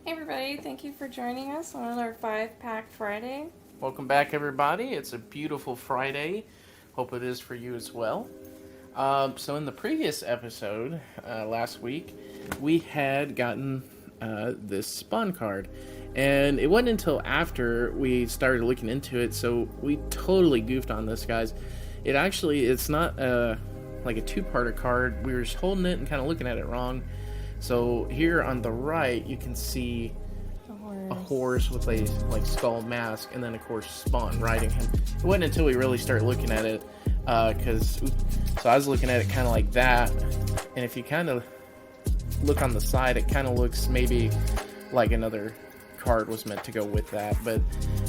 Hey everybody, thank you for joining us on our 5-Pack Friday. Welcome back, everybody. It's a beautiful Friday. Hope it is for you as well. So in the previous episode, last week, we had gotten this spawn card. And it wasn't until after we started looking into it, so we totally goofed on this, guys. It's not like a two-parter card. We were just holding it and kind of looking at it wrong. So here on the right, you can see a horse with a skull mask, and then of course Spawn riding him. It wasn't until we really started looking at it, so I was looking at it kind of like that, and if you kind of look on the side, it kind of looks maybe like another card was meant to go with that. But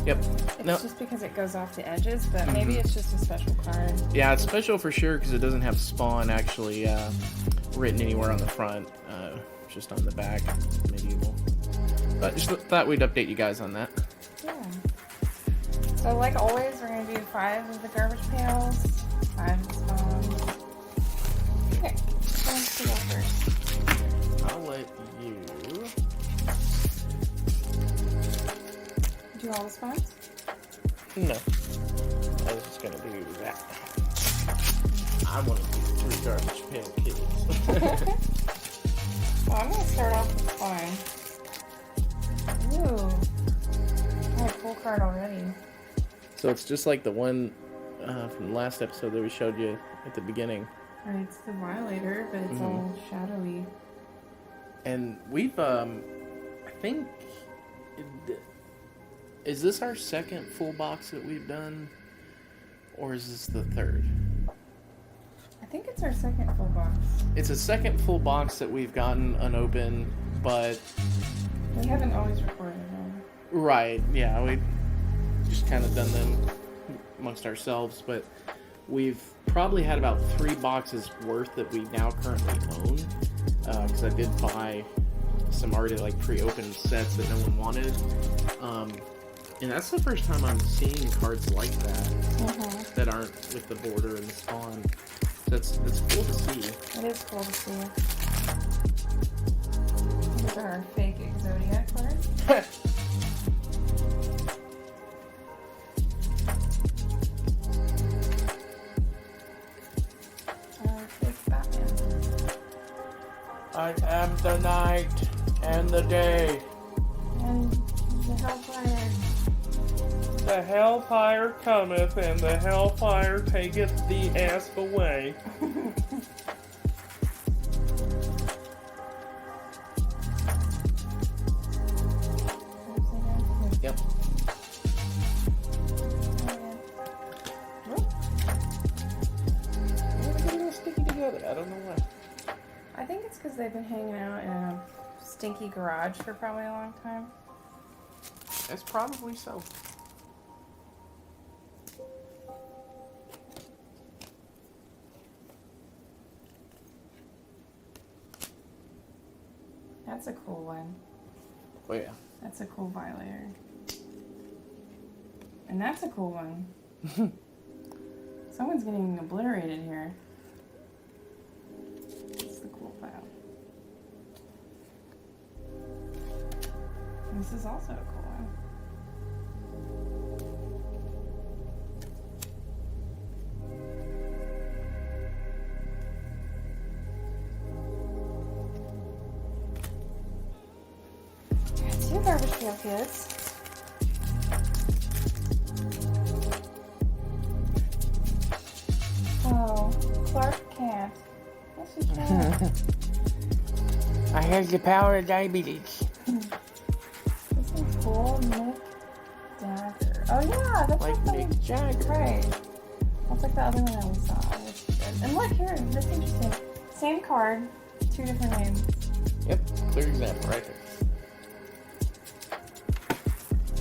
yep, it's just because it goes off the edges, but maybe it's just a special card. Yeah, it's special for sure because it doesn't have Spawn actually written anywhere on the front, just on the back, medieval. But just thought we'd update you guys on that. Yeah. So like always, we're going to do 5 of the garbage pails, 5 of the spawns. Okay, who wants to go first? I'll let you do all the spawns? No. I was just going to do that. I want to do 3 garbage pail kids. Well, I'm going to start off with spawn. Ooh, I have a cool card already. So it's just like the one from the last episode that we showed you at the beginning. Right, it's the Violator, but it's all shadowy. And we've, I think, is this our second full box that we've done? Or is this the third? I think it's our second full box. It's a second full box that we've gotten unopened, but we haven't always recorded them. Right, yeah, we just kind of done them amongst ourselves, but we've probably had about 3 boxes worth that we now currently own, because I did buy some already like pre-opened sets that no one wanted, and that's the first time I'm seeing cards like that, that aren't with the border and the spawn. That's cool to see. It is cool to see. These are our fake Exodia cards. Fake Batman. I am the night and the day. And the Hellfire. The hellfire cometh, and the hellfire taketh the asp away. Yep. Everything is sticky together. I don't know why. I think it's because they've been hanging out in a stinky garage for probably a long time. It's probably so. That's a cool one. Oh yeah. That's a cool Violator. And that's a cool one. Someone's getting obliterated here. That's the cool file. And this is also a cool one. Two garbage pail kids. Oh, Clark can't. Yes, he can. I have the power of diabetes. This one's cool. Nick Dagger. Oh yeah, that's Like Nick Jagger. Right. That's like the other one that we saw. Which is good. And look here, this is interesting. Same card, 2 different names. Yep, clear example right there.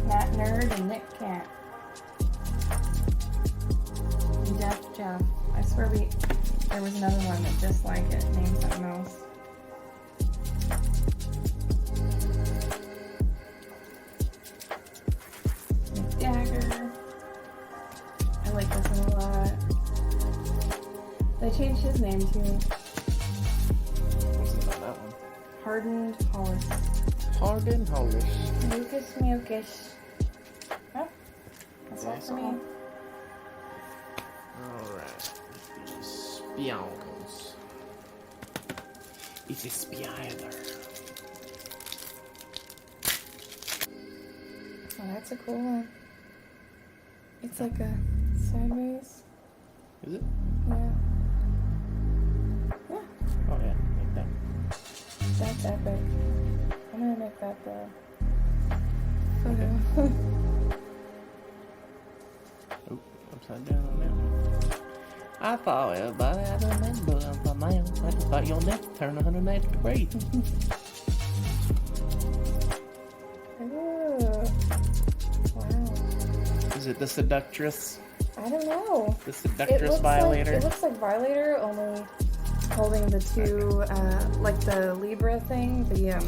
Nat Nerd and Nick Cat. Death Jeff. I swear there was another one that just like it, named something else. Nick Dagger. I like this one a lot. They changed his name too. What's it on that one? Hardened Hollis. hard and holish. Mucus, mucus. Oh, that's all for me. Alright. These spionkles. It's a spider. Oh, that's a cool one. It's like a sideways. Is it? Yeah. Oh yeah, like that. That's epic. I'm gonna make that the photo. Oh, upside down on that one. I thought everybody had a remember for now. I just thought your neck turned 180 degrees. Ooh. Wow. Is it the seductress? I don't know. The seductress violator? It looks like Violator, only holding the two, like the Libra thing, the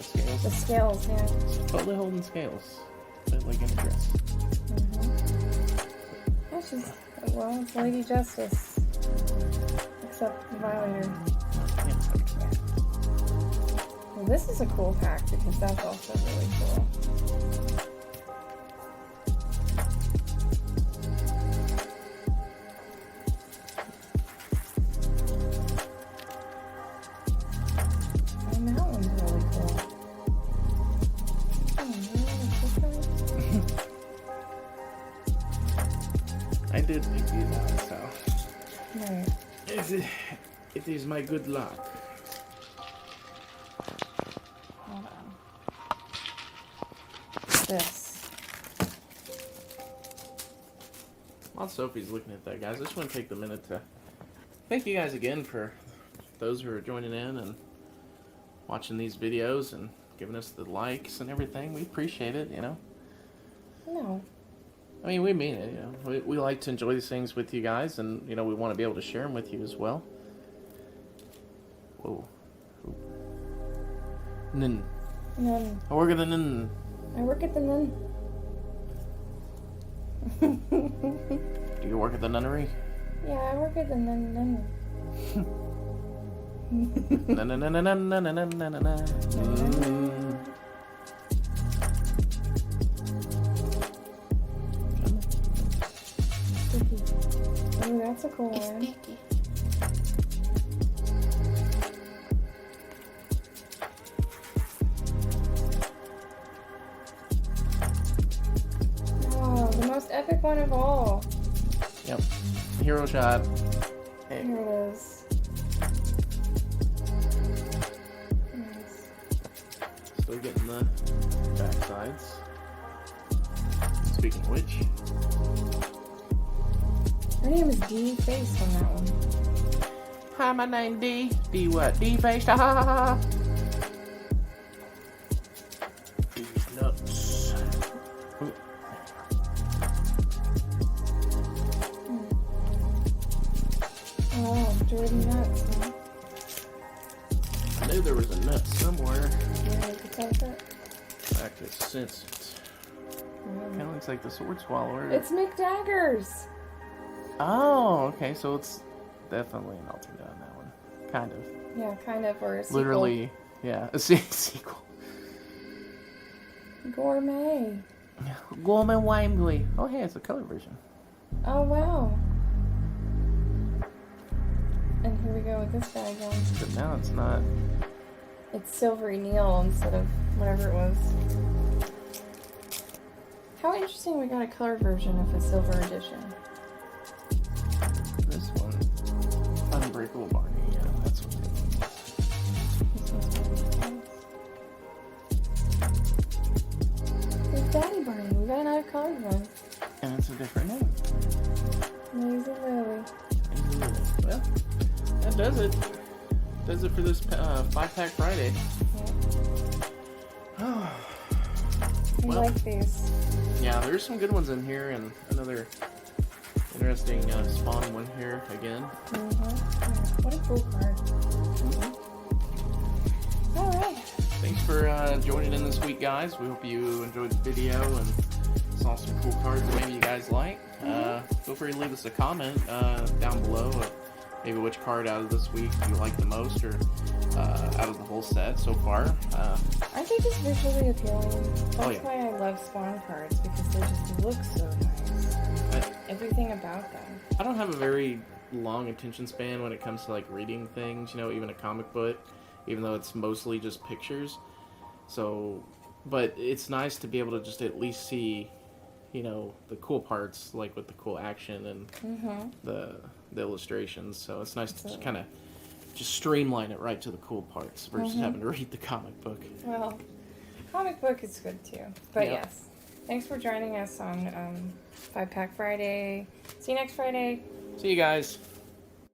scales. The scales, yeah. Totally holding scales. But like in a dress. Mm-hmm. Yeah, she's, well, it's Lady Justice. Except the Violator. Well, this is a cool pack because that's also really cool. And that one's really cool. I did pick these out, so. Right. It is my good luck. Hold on. This. While Sophie's looking at that, guys, I just want to take the minute to thank you guys again for those who are joining in and watching these videos and giving us the likes and everything. We appreciate it, you know. No. I mean, we mean it, you know. We like to enjoy these things with you guys, and, you know, we want to be able to share them with you as well. Whoa. Nun. Nun. I work at the nun. I work at the nun. Do you work at the nunnery? Yeah, I work at the nun. Na na na na na na na na na na. Oh, that's a cool one. Sticky. Oh, the most epic one of all. Yep. Hero shot. Hey. Here it is. Nice. Still getting the back sides. Speaking of which. Her name is D Face on that one. Hi, my name D. D what? D face. Ha ha ha ha. These nuts. Ooh. Oh, dirty nuts, huh? I knew there was a nut somewhere. Yeah, you could tell that. I could sense it. Kind of looks like the sword swallower. It's McDaggers. Oh, okay. So it's definitely an alternate on that one. Kind of. Yeah, kind of, or a sequel. Literally, yeah, a sequel. Gourmet. Gourmet Wimbley. Oh, hey, it's a color version. Oh, wow. And here we go with this guy again. But now it's not. It's Silvery Neil instead of whatever it was. How interesting we got a color version of a silver edition. This one. Unbreakable Barney. Yeah, that's what it was. This one's really nice. There's Daddy Barney. We got another colored one. And it's a different name. Lazy Lily. Well, that does it. Does it for this 5-pack Friday. Yeah. I Well, like these. yeah, there's some good ones in here, and another interesting spawn one here again. Mm-hmm. What a cool card. Mm-hmm. Alright. Thanks for joining in this week, guys. We hope you enjoyed the video and saw some cool cards that maybe you guys like. Feel free to leave us a comment down below of maybe which card out of this week you like the most, or out of the whole set so far. Aren't they just visually appealing? That's Oh, yeah. why I love Spawn cards, because they just look so nice. Everything about them. I don't have a very long attention span when it comes to like reading things, you know, even a comic book, even though it's mostly just pictures. So, but it's nice to be able to just at least see, you know, the cool parts, like with the cool action and the illustrations. So it's nice to just kind of just streamline it right to the cool parts versus having to read the comic book. Well, comic book is good too. But Yep. yes, thanks for joining us on 5 Pack Friday. See you next Friday. See you guys.